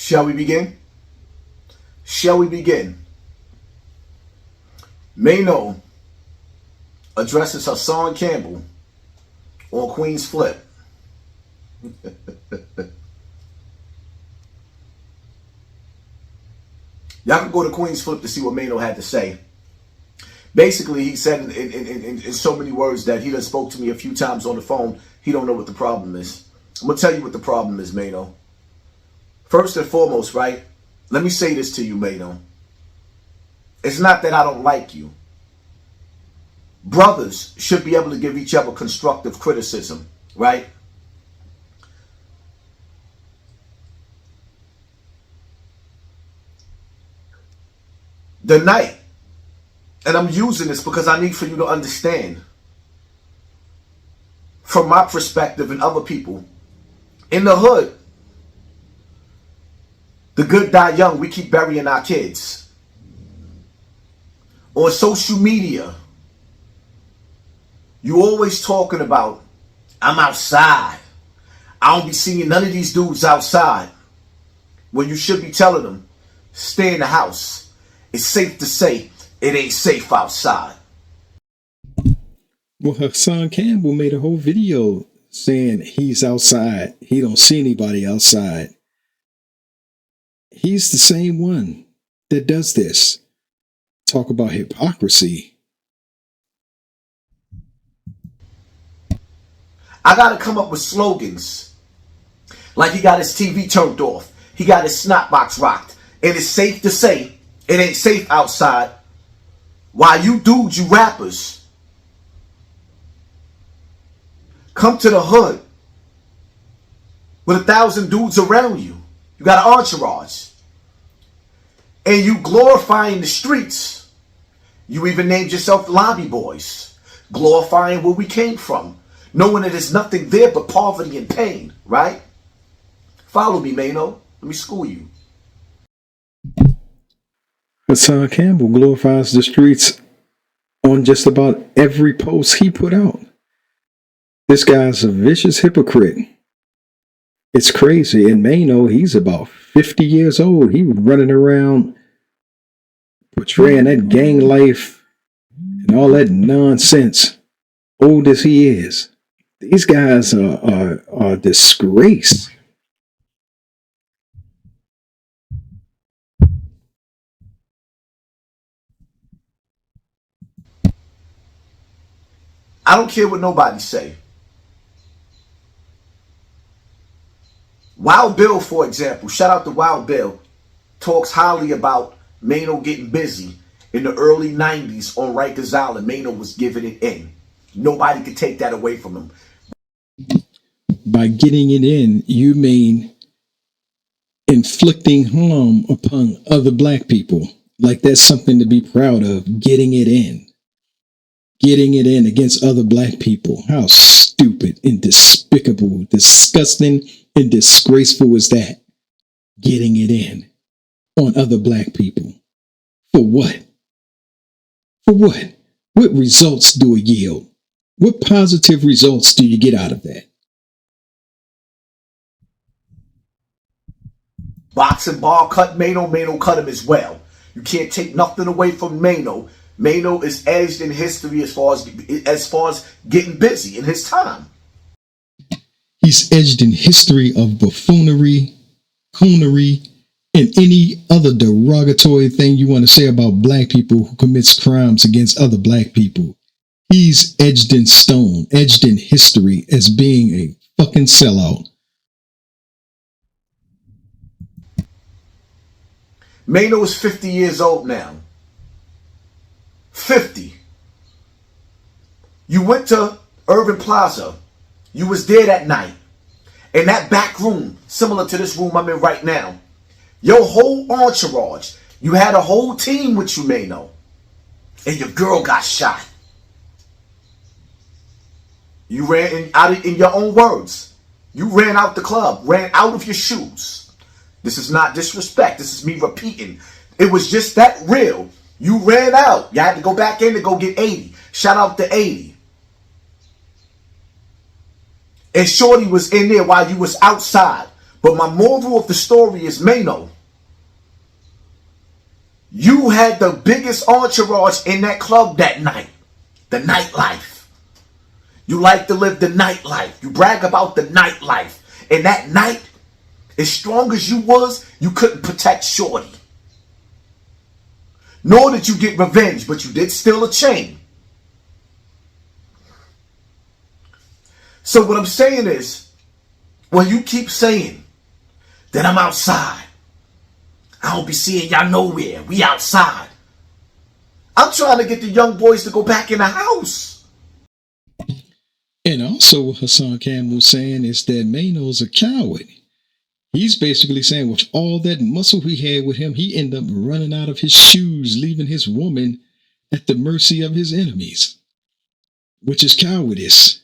Shall we begin? Shall we begin? Mano addresses Hassan Campbell on Queen's Flip. Y'all can go to Queen's Flip to see what Mano had to say. Basically, he said in so many words that he done spoke to me a few times on the phone. He don't know what the problem is. I'm going to tell you what the problem is, Mano. First and foremost, right? Let me say this to you, Mano. It's not that I don't like you. Brothers should be able to give each other constructive criticism, right? The night, and I'm using this because I need for you to understand, from my perspective and other people, in the hood, the good die young, we keep burying our kids. On social media, you always talking about, I'm outside. I don't be seeing none of these dudes outside. When you should be telling them, stay in the house. It's safe to say it ain't safe outside. Well, Hassan Campbell made a whole video saying he's outside. He don't see anybody outside. He's the same one that does this. Talk about hypocrisy. I got to come up with slogans. Like he got his TV turned off. He got his snot box rocked. And it's safe to say it ain't safe outside. While you dudes, you rappers, come to the hood with 1,000 dudes around you. You got an entourage. And you glorifying the streets. You even named yourself Lobby Boys. Glorifying where we came from. Knowing that there's nothing there but poverty and pain, right? Follow me, Mano. Let me school you. Hassan Campbell glorifies the streets on just about every post he put out. This guy's a vicious hypocrite. It's crazy. And Mano, he's about 50 years old. He running around portraying that gang life and all that nonsense. Old as he is. These guys are a disgrace. I don't care what nobody say. Wild Bill, for example, shout out to Wild Bill, talks highly about Mano getting busy in the early 90s on Rikers Island. Mano was giving it in. Nobody could take that away from him. By getting it in, you mean inflicting harm upon other black people. Like that's something to be proud of, getting it in. Getting it in against other black people. How stupid and despicable, disgusting and disgraceful is that? Getting it in on other black people. For what? For what? What results do it yield? What positive results do you get out of that? Boxing ball cut Mano, Mano cut him as well. You can't take nothing away from Mano. Mano is edged in history as far as getting busy in his time. He's edged in history of buffoonery, coonery, and any other derogatory thing you want to say about black people who commits crimes against other black people. He's edged in stone, edged in history as being a fucking sellout. Mano is 50 years old now. 50. You went to Urban Plaza. You was there that night. In that back room, similar to this room I'm in right now. Your whole entourage. You had a whole team with you, Mano. And your girl got shot. You ran in your own words. You ran out the club. Ran out of your shoes. This is not disrespect. This is me repeating. It was just that real. You ran out. You had to go back in to go get 80. Shout out to 80. And Shorty was in there while you was outside. But my moral of the story is, Mano, you had the biggest entourage in that club that night. The nightlife. You like to live the nightlife. You brag about the nightlife. And that night, as strong as you was, you couldn't protect Shorty. Nor did you get revenge, but you did steal a chain. So what I'm saying is, when you keep saying that I'm outside, I don't be seeing y'all nowhere, we outside, I'm trying to get the young boys to go back in the house. And also what Hassan Campbell was saying is that Mano's a coward. He's basically saying with all that muscle he had with him, he ended up running out of his shoes, leaving his woman at the mercy of his enemies, which is cowardice.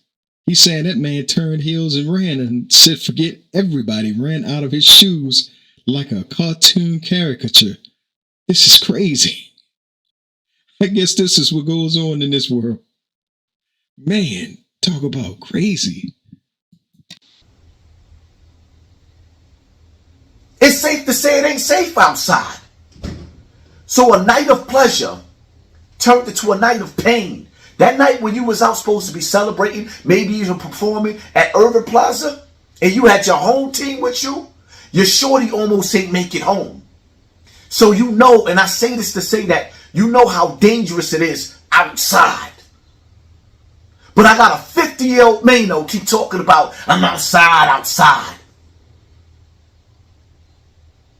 He's saying that man turned heels and ran and said, forget everybody, ran out of his shoes like a cartoon caricature. This is crazy. I guess this is what goes on in this world. Man, talk about crazy. It's safe to say it ain't safe outside. So a night of pleasure turned into a night of pain. That night when you was out supposed to be celebrating, maybe even performing at Irving Plaza, and you had your home team with you, your shorty almost ain't make it home. So you know, and I say this to say that, you know how dangerous it is outside. But I got a 50-year-old Mano keep talking about, I'm outside.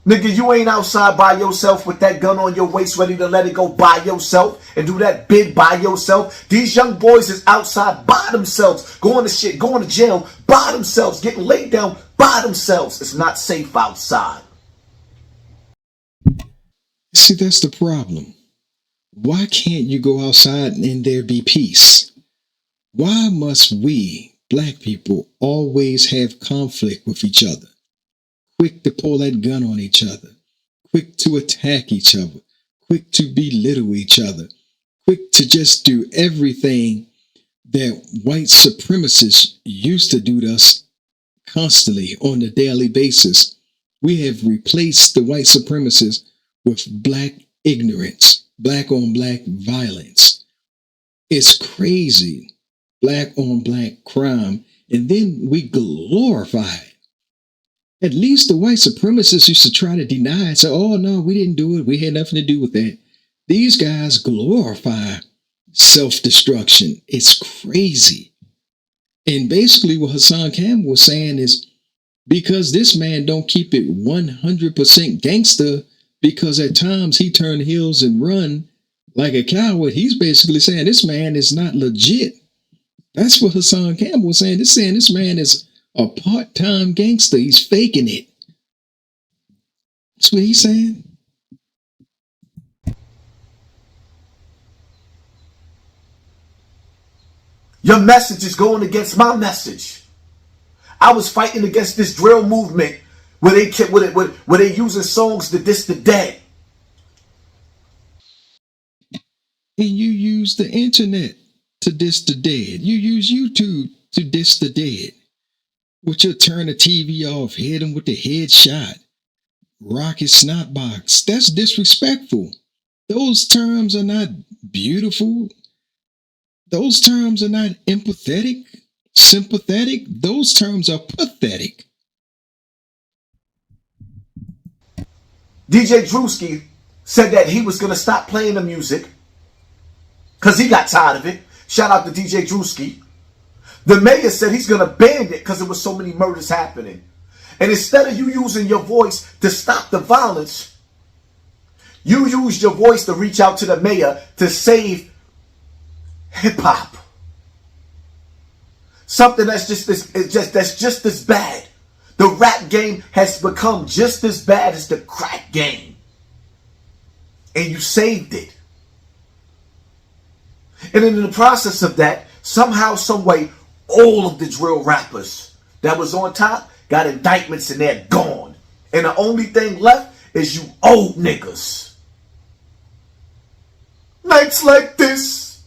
Nigga, you ain't outside by yourself with that gun on your waist ready to let it go by yourself and do that bid by yourself. These young boys is outside by themselves, going to jail by themselves, getting laid down by themselves. It's not safe outside. See, that's the problem. Why can't you go outside and there be peace? Why must we, black people, always have conflict with each other? Quick to pull that gun on each other, quick to attack each other, quick to belittle each other, quick to just do everything that white supremacists used to do to us constantly on a daily basis. We have replaced the white supremacists with black ignorance, black on black violence. It's crazy, black on black crime, and then we glorify it. At least the white supremacists used to try to deny it, say, oh no, we didn't do it, we had nothing to do with that. These guys glorify self-destruction. It's crazy. And basically what Hassan Campbell was saying is, because this man don't keep it 100% gangster, because at times he turned heels and run like a coward, he's basically saying this man is not legit. That's what Hassan Campbell was saying. He's saying this man is a part-time gangster. He's faking it. That's what he's saying. Your message is going against my message. I was fighting against this drill movement where they using songs to diss the dead. And you use the internet to diss the dead. You use YouTube to diss the dead. Which you'll turn the TV off, hit him with the headshot, rocket snot box. That's disrespectful. Those terms are not beautiful. Those terms are not empathetic, sympathetic. Those terms are pathetic. DJ Drewski said that he was going to stop playing the music because he got tired of it. Shout out to DJ Drewski. The mayor said he's going to ban it because there was so many murders happening. And instead of you using your voice to stop the violence, you used your voice to reach out to the mayor to save hip-hop. Something that's just as bad. The rap game has become just as bad as the crack game. And you saved it. And in the process of that, somehow, some way, all of the drill rappers that was on top got indictments and they're gone. And the only thing left is you old niggas. Nights like this,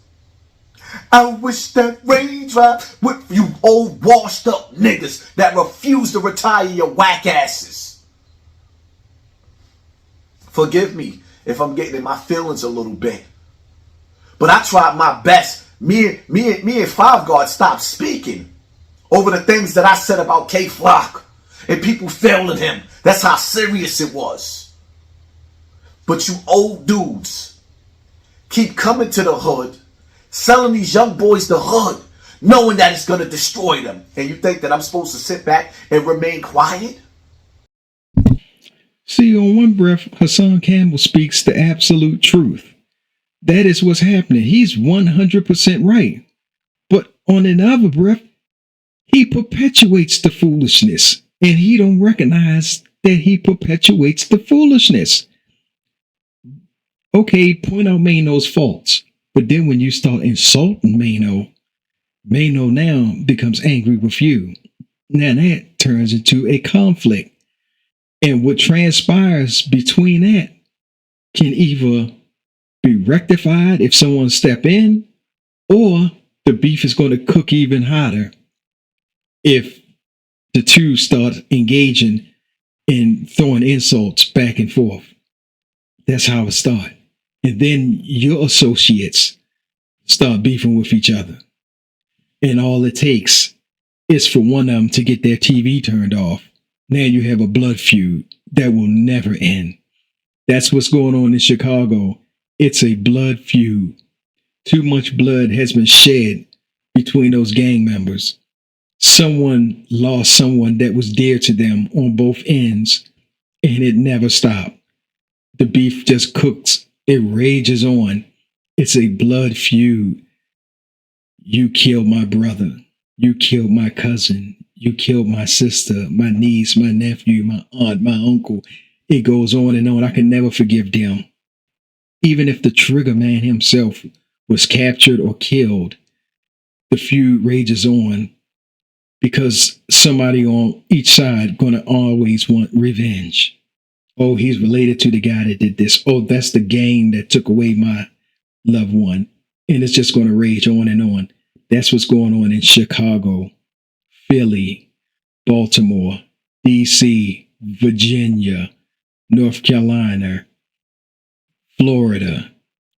I wish that raindrop with you old washed up niggas that refuse to retire your whack asses. Forgive me if I'm getting in my feelings a little bit. But I tried my best. Me and Five Guard stopped speaking over the things that I said about K Flock and people failing him. That's how serious it was. But you old dudes keep coming to the hood, selling these young boys the hood, knowing that it's going to destroy them. And you think that I'm supposed to sit back and remain quiet? See, on one breath, Hassan Campbell speaks the absolute truth. That is what's happening. He's 100% right. But on another breath, he perpetuates the foolishness. And he don't recognize that he perpetuates the foolishness. Okay, point out Mano's faults. But then when you start insulting Mano now becomes angry with you. Now that turns into a conflict. And what transpires between that can either be rectified if someone step in, or the beef is going to cook even hotter if the two start engaging in throwing insults back and forth. That's how it starts. And then your associates start beefing with each other. And all it takes is for one of them to get their TV turned off. Now you have a blood feud that will never end. That's what's going on in Chicago. It's a blood feud. Too much blood has been shed between those gang members. Someone lost someone that was dear to them on both ends, and it never stopped. The beef just cooks. It rages on. It's a blood feud. You killed my brother. You killed my cousin. You killed my sister, my niece, my nephew, my aunt, my uncle. It goes on and on. I can never forgive them. Even if the trigger man himself was captured or killed, the feud rages on because somebody on each side going to always want revenge. Oh, he's related to the guy that did this. Oh, that's the gang that took away my loved one. And it's just going to rage on and on. That's what's going on in Chicago, Philly, Baltimore, DC, Virginia, North Carolina, Florida,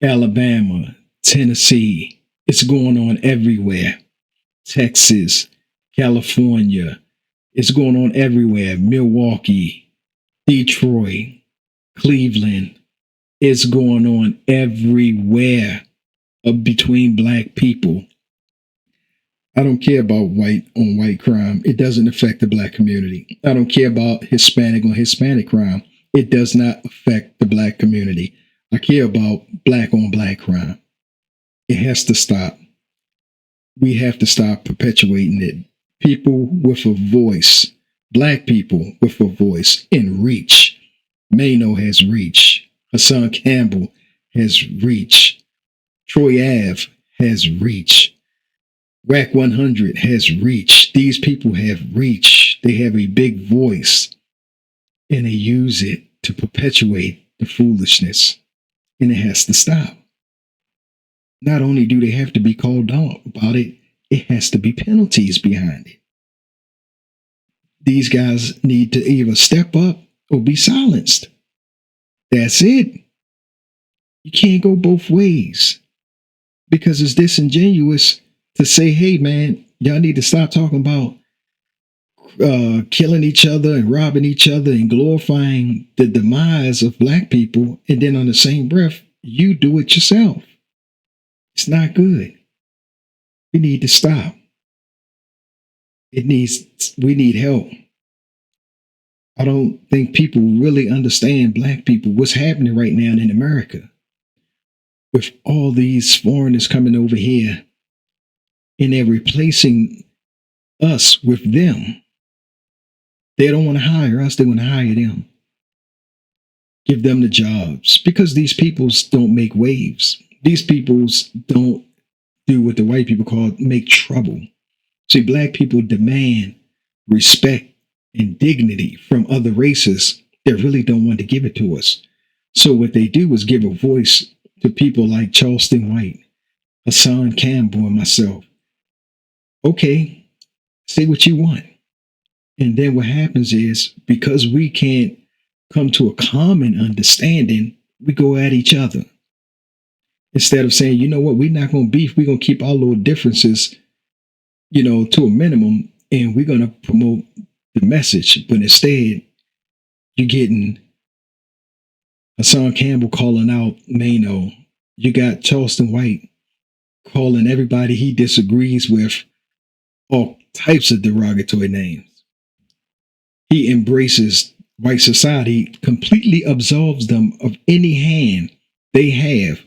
Alabama, Tennessee. It's going on everywhere. Texas, California. It's going on everywhere. Milwaukee, Detroit, Cleveland. It's going on everywhere between black people. I don't care about white on white crime. It doesn't affect the black community. I don't care about Hispanic on Hispanic crime. It does not affect the black community. I care about black on black crime. It has to stop. We have to stop perpetuating it. People with a voice, black people with a voice and reach. Mano has reach. Hassan Campbell has reach. Troy Ave has reach. WAC 100 has reach. These people have reach. They have a big voice. And they use it to perpetuate the foolishness. And it has to stop. Not only do they have to be called out about it, it has to be penalties behind it. These guys need to either step up or be silenced. That's it. You can't go both ways. Because it's disingenuous to say, hey, man, y'all need to stop talking about killing each other and robbing each other and glorifying the demise of black people. And then on the same breath, you do it yourself. It's not good. We need to stop. We need help. I don't think people really understand black people, what's happening right now in America. With all these foreigners coming over here and they're replacing us with them. They don't want to hire us, they want to hire them. Give them the jobs because these peoples don't make waves. These peoples don't do what the white people call make trouble. See, black people demand respect and dignity from other races that really don't want to give it to us. So what they do is give a voice to people like Charleston White, Hassan Campbell and myself, okay, say what you want. And then what happens is, because we can't come to a common understanding, we go at each other. Instead of saying, you know what, we're not going to beef, we're going to keep our little differences, to a minimum, and we're going to promote the message. But instead, you're getting Hassan Campbell calling out Mano. You got Charleston White calling everybody he disagrees with all types of derogatory names. He embraces white society, completely absolves them of any hand they have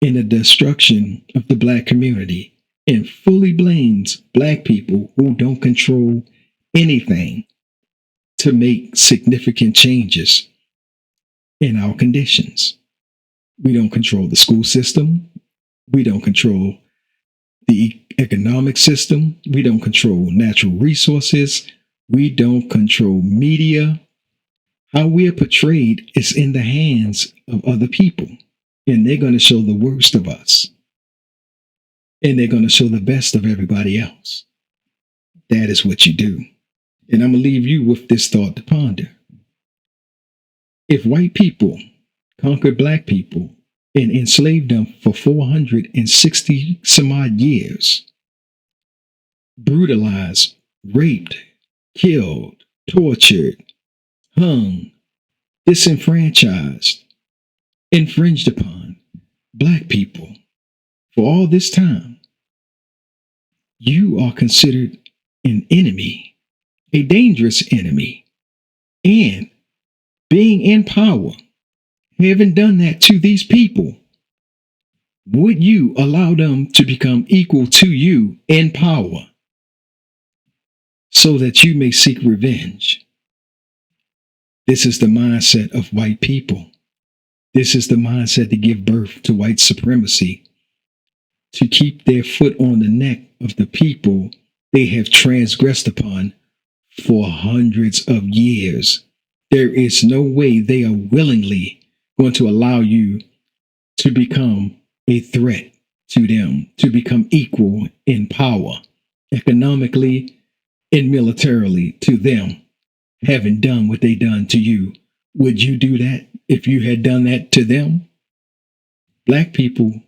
in the destruction of the black community, and fully blames black people who don't control anything to make significant changes in our conditions. We don't control the school system. We don't control the economic system. We don't control natural resources. We don't control media. How we are portrayed is in the hands of other people, and they're going to show the worst of us, and they're going to show the best of everybody else. That is what you do. And I'm going to leave you with this thought to ponder. If white people conquered black people and enslaved them for 460 some odd years, brutalized, raped, killed, tortured, hung, disenfranchised, infringed upon black people for all this time, you are considered an enemy, a dangerous enemy. And being in power, having done that to these people, would you allow them to become equal to you in power so that you may seek revenge? This is the mindset of white people. This is the mindset to give birth to white supremacy, to keep their foot on the neck of the people they have transgressed upon for hundreds of years. There is no way they are willingly going to allow you to become a threat to them, to become equal in power, economically and militarily to them, having done what they done to you. Would you do that if you had done that to them? Black people,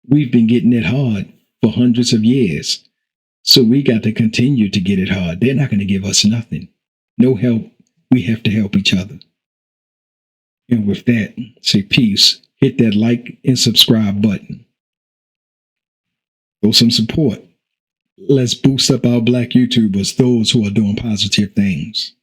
we've been getting it hard for hundreds of years. So we got to continue to get it hard. They're not going to give us nothing. No help. We have to help each other. And with that, say peace. Hit that like and subscribe button. Show some support. Let's boost up our black YouTubers, those who are doing positive things.